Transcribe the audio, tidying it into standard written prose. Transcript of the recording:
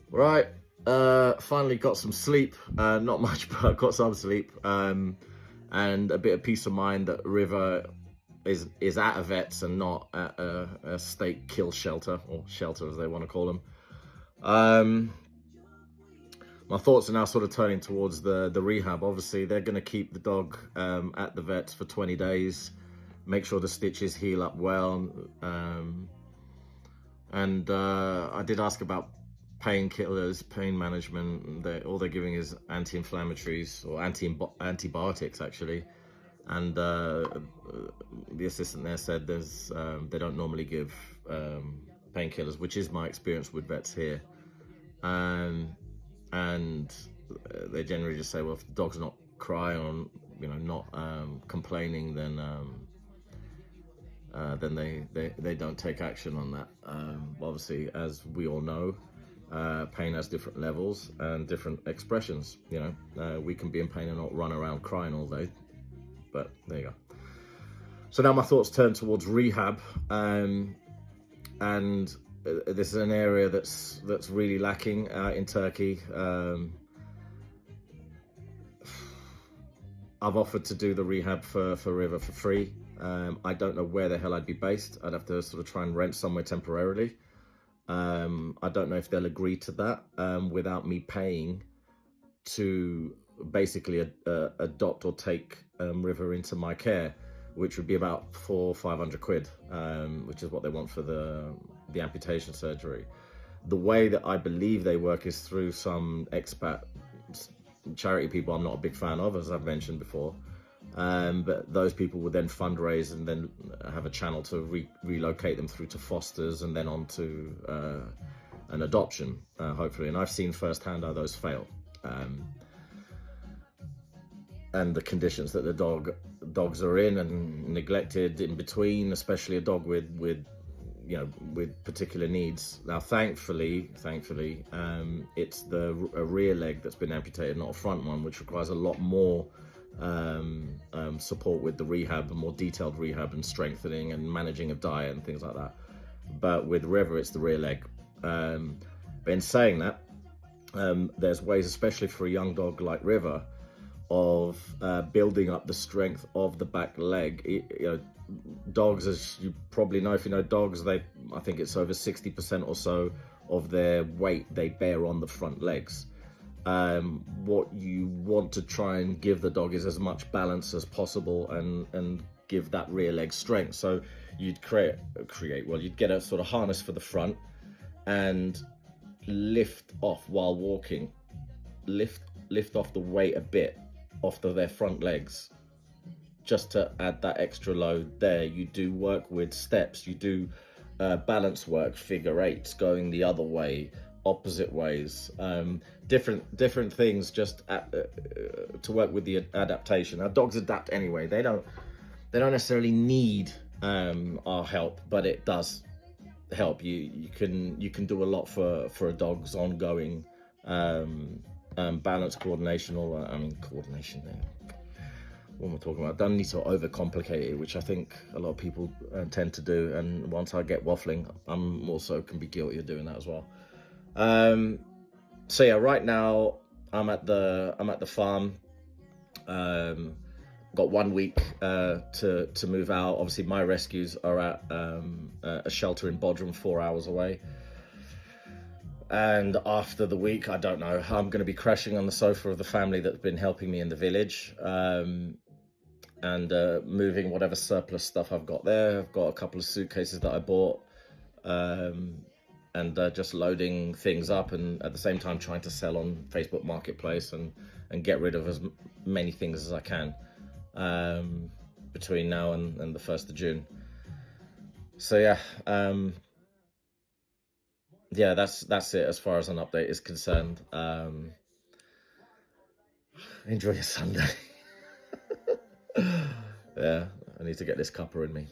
Right, finally got some sleep. Not much, but got some sleep. And a bit of peace of mind that River is at a vet's and not at a state kill shelter, or shelter as they want to call them. My thoughts are now sort of turning towards the rehab. Obviously, they're going to keep the dog at the vet's for 20 days, make sure the stitches heal up well. And I did ask about painkillers, pain management. All they're giving is anti-inflammatories or antibiotics actually. And the assistant there said they don't normally give painkillers, which is my experience with vets here. And they generally just say, well, if the dog's not crying or not complaining, then they don't take action on that. Obviously, as we all know, pain has different levels and different expressions. We can be in pain and not run around crying all day, but there you go. So now my thoughts turn towards rehab, and this is an area that's really lacking in Turkey. I've offered to do the rehab for River for free. I don't know where the hell I'd be based. I'd have to sort of try and rent somewhere temporarily. I don't know if they'll agree to that without me paying to basically adopt or take River into my care, which would be about 400 or 500 quid, which is what they want for the amputation surgery. The way that I believe they work is through some expat charity people I'm not a big fan of, as I've mentioned before. But those people would then fundraise and then have a channel to relocate them through to fosters and then on to an adoption, hopefully. And I've seen firsthand how those fail. And the conditions that the dogs are in and neglected in between, especially a dog with particular needs. Now, thankfully, it's a rear leg that's been amputated, not a front one, which requires a lot more support with the rehab, and more detailed rehab and strengthening and managing of diet and things like that. But with River, it's the rear leg. But in saying that, there's ways, especially for a young dog like River, of building up the strength of the back leg. Dogs, as you probably know, if you know dogs, I think it's over 60% or so of their weight they bear on the front legs. What you want to try and give the dog is as much balance as possible and give that rear leg strength. So you'd you'd get a sort of harness for the front and lift off while walking, lift off the weight a bit off their front legs, just to add that extra load there. You do work with steps, you do balance work, figure eights, going the other way, opposite ways, different things, just to work with the adaptation. Now, dogs adapt anyway. They don't necessarily need our help, but it does help. You can do a lot for a dog's ongoing balance, coordination, coordination there. What am I talking about? I don't need to overcomplicate it, which I think a lot of people tend to do. And once I get waffling, I'm also can be guilty of doing that as well. So yeah, right now I'm at the farm. Got 1 week to move out. Obviously, my rescues are at a shelter in Bodrum, 4 hours away. And after the week, I don't know, I'm going to be crashing on the sofa of the family that's been helping me in the village, and moving whatever surplus stuff I've got there. I've got a couple of suitcases that I bought, and just loading things up, and at the same time trying to sell on Facebook Marketplace and get rid of as many things as I can between now and the 1st of June. So yeah, yeah, that's it as far as an update is concerned. Enjoy your Sunday. Yeah, I need to get this cuppa in me.